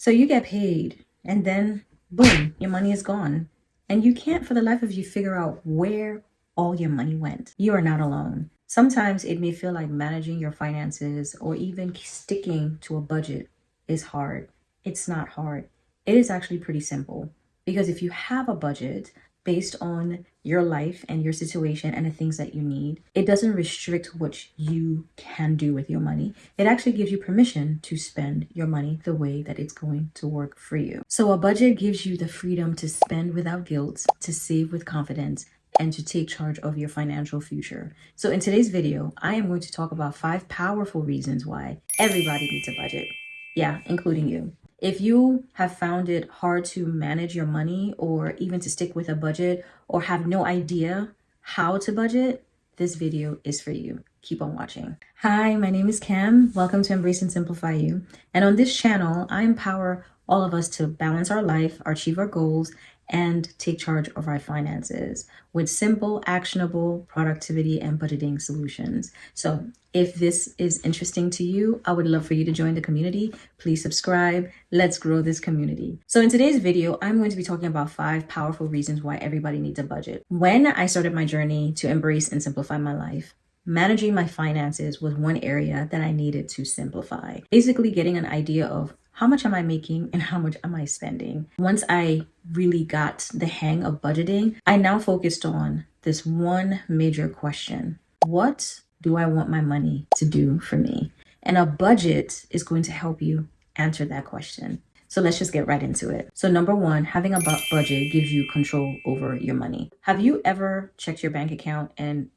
So you get paid and then boom, your money is gone. And you can't for the life of you figure out where all your money went. You are not alone. Sometimes it may feel like managing your finances or even sticking to a budget is hard. It's not hard. It is actually pretty simple because if you have a budget based on your life and your situation and the things that you need, it doesn't restrict what you can do with your money. It actually gives you permission to spend your money the way that it's going to work for you. So a budget gives you the freedom to spend without guilt, to save with confidence, and to take charge of your financial future. So in today's video, I am going to talk about 5 powerful reasons why everybody needs a budget. Yeah, including you. If you have found it hard to manage your money or even to stick with a budget or have no idea how to budget, this video is for you. Keep on watching. Hi, my name is Cam. Welcome to Embrace and Simplify You. And on this channel, I empower all of us to balance our life, achieve our goals, and take charge of our finances with simple, actionable productivity and budgeting solutions. So if this is interesting to you, I would love for you to join the community. Please subscribe. Let's grow this community. So in today's video, I'm going to be talking about 5 powerful reasons why everybody needs a budget. When I started my journey to embrace and simplify my life, managing my finances was one area that I needed to simplify. Basically getting an idea of how much am I making and how much am I spending? Once I really got the hang of budgeting, I now focused on this one major question. What do I want my money to do for me? And a budget is going to help you answer that question. So let's just get right into it. So number 1, having a budget gives you control over your money. Have you ever checked your bank account and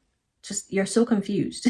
you're so confused?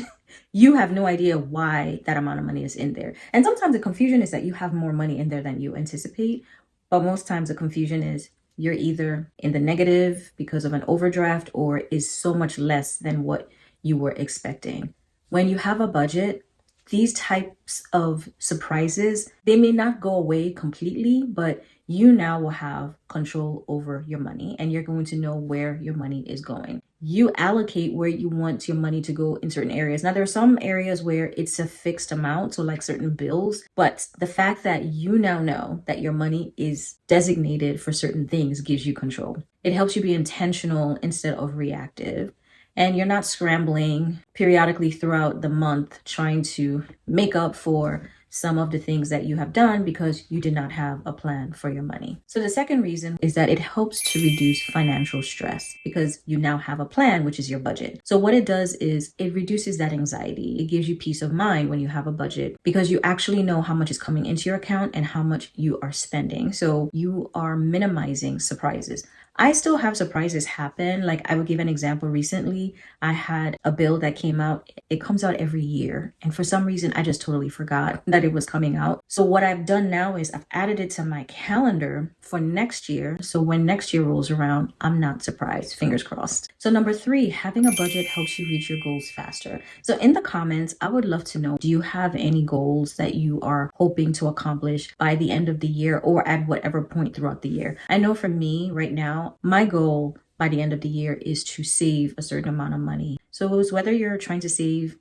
You have no idea why that amount of money is in there. And sometimes the confusion is that you have more money in there than you anticipate. But most times the confusion is you're either in the negative because of an overdraft or is so much less than what you were expecting. When you have a budget, these types of surprises, they may not go away completely, but you now will have control over your money and you're going to know where your money is going. You allocate where you want your money to go in certain areas. Now, there are some areas where it's a fixed amount, so like certain bills, but the fact that you now know that your money is designated for certain things gives you control. It helps you be intentional instead of reactive. And you're not scrambling periodically throughout the month trying to make up for some of the things that you have done because you did not have a plan for your money. So the second reason is that it helps to reduce financial stress because you now have a plan, which is your budget. So what it does is it reduces that anxiety. It gives you peace of mind when you have a budget because you actually know how much is coming into your account and how much you are spending. So you are minimizing surprises. I still have surprises happen. Like I would give an example recently. I had a bill that came out. It comes out every year. And for some reason, I just totally forgot that it was coming out. So what I've done now is I've added it to my calendar for next year. So when next year rolls around, I'm not surprised. Fingers crossed. So number 3, having a budget helps you reach your goals faster. So in the comments, I would love to know, do you have any goals that you are hoping to accomplish by the end of the year or at whatever point throughout the year? I know for me right now, my goal by the end of the year is to save a certain amount of money. So it's whether you're trying to save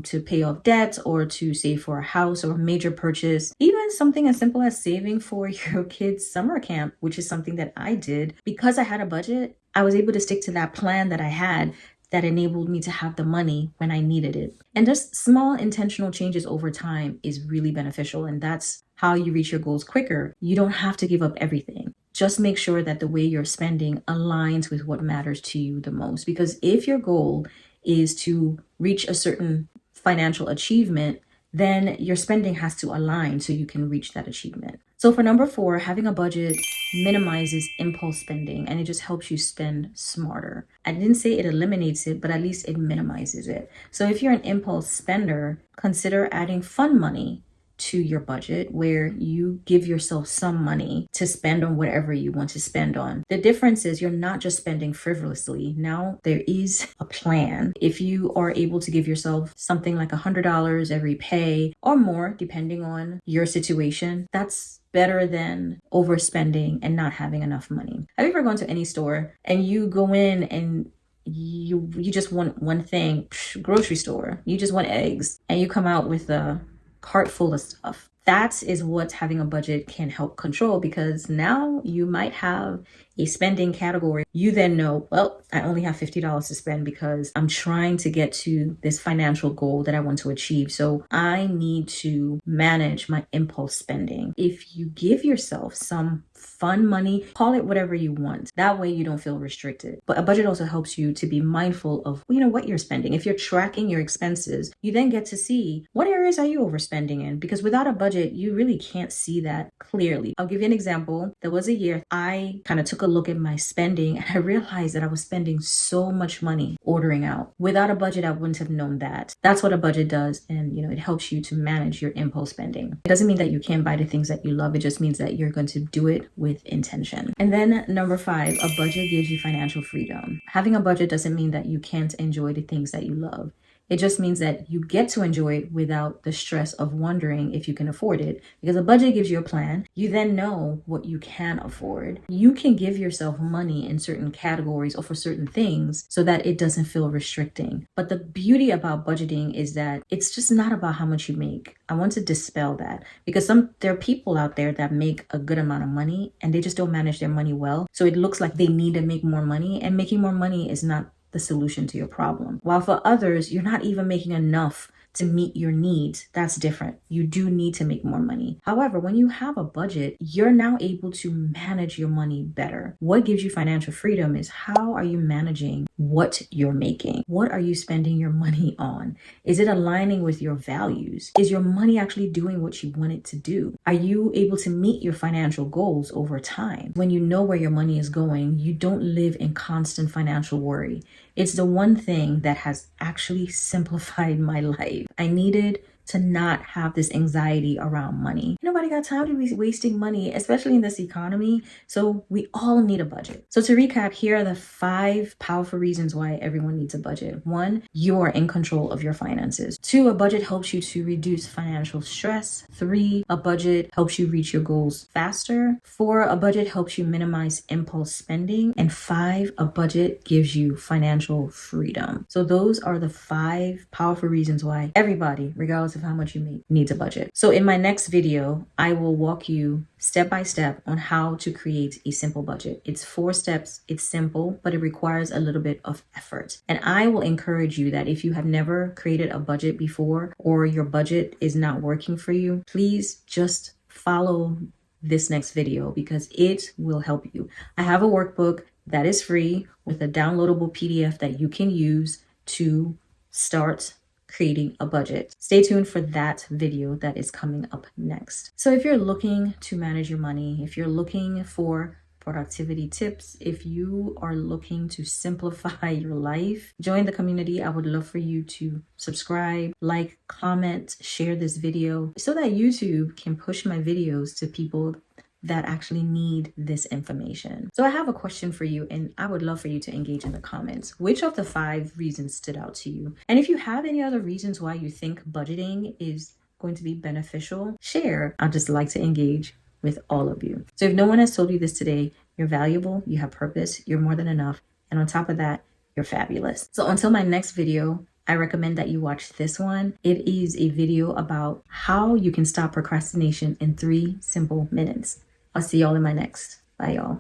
to pay off debt or to save for a house or a major purchase, even something as simple as saving for your kids' summer camp, which is something that I did. Because I had a budget, I was able to stick to that plan that I had that enabled me to have the money when I needed it. And just small intentional changes over time is really beneficial. And that's how you reach your goals quicker. You don't have to give up everything. Just make sure that the way you're spending aligns with what matters to you the most. Because if your goal is to reach a certain financial achievement, then your spending has to align so you can reach that achievement. So for number 4, having a budget minimizes impulse spending and it just helps you spend smarter. I didn't say it eliminates it, but at least it minimizes it. So if you're an impulse spender, consider adding fun money to your budget where you give yourself some money to spend on whatever you want to spend on. The difference is you're not just spending frivolously. Now there is a plan. If you are able to give yourself something like $100 every pay or more, depending on your situation, that's better than overspending and not having enough money. Have you ever gone to any store and you go in and you just want one thing, grocery store, you just want eggs, and you come out with a cart full of stuff? that is what having a budget can help control, because now you might have a spending category. You then know, well, I only have $50 to spend because I'm trying to get to this financial goal that I want to achieve. So I need to manage my impulse spending. If you give yourself some fun money, call it whatever you want. That way you don't feel restricted. But a budget also helps you to be mindful of, what you're spending. If you're tracking your expenses, you then get to see what areas are you overspending in, because without a budget, you really can't see that clearly. I'll give you an example. There was a year I kind of took a look at my spending and I realized that I was spending so much money ordering out. Without a budget, I wouldn't have known that. That's what a budget does. And, it helps you to manage your impulse spending. It doesn't mean that you can't buy the things that you love. It just means that you're going to do it with intention. And then number 5, a budget gives you financial freedom. Having a budget doesn't mean that you can't enjoy the things that you love. It just means that you get to enjoy it without the stress of wondering if you can afford it, because a budget gives you a plan. You then know what you can afford. You can give yourself money in certain categories or for certain things so that it doesn't feel restricting. But the beauty about budgeting is that it's just not about how much you make. I want to dispel that, because there are people out there that make a good amount of money and they just don't manage their money well. So it looks like they need to make more money, and making more money is not the solution to your problem. While for others, you're not even making enough to meet your needs. That's different. You do need to make more money. However, when you have a budget, you're now able to manage your money better. What gives you financial freedom is, how are you managing what you're making? What are you spending your money on? Is it aligning with your values? Is your money actually doing what you want it to do? Are you able to meet your financial goals over time? When you know where your money is going, you don't live in constant financial worry. It's the one thing that has actually simplified my life. I needed to not have this anxiety around money. Nobody got time to be wasting money, especially in this economy. So we all need a budget. So to recap, here are the 5 powerful reasons why everyone needs a budget. 1, you are in control of your finances. 2, a budget helps you to reduce financial stress. 3, a budget helps you reach your goals faster. 4, a budget helps you minimize impulse spending. And 5, a budget gives you financial freedom. So those are the 5 powerful reasons why everybody, regardless of how much you make, needs a budget. So in my next video, I will walk you step by step on how to create a simple budget. It's 4 steps. It's simple, but it requires a little bit of effort. And I will encourage you that if you have never created a budget before, or your budget is not working for you, please just follow this next video, because it will help you. I have a workbook that is free with a downloadable PDF that you can use to start creating a budget. Stay tuned for that video that is coming up next. So if you're looking to manage your money, if you're looking for productivity tips, if you are looking to simplify your life, join the community. I would love for you to subscribe, like, comment, share this video so that YouTube can push my videos to people that actually need this information. So I have a question for you, and I would love for you to engage in the comments. Which of the 5 reasons stood out to you? And if you have any other reasons why you think budgeting is going to be beneficial, share. I'd just like to engage with all of you. So if no one has told you this today, you're valuable, you have purpose, you're more than enough. And on top of that, you're fabulous. So until my next video, I recommend that you watch this one. It is a video about how you can stop procrastination in 3 simple minutes. I'll see y'all in my next. Bye, y'all.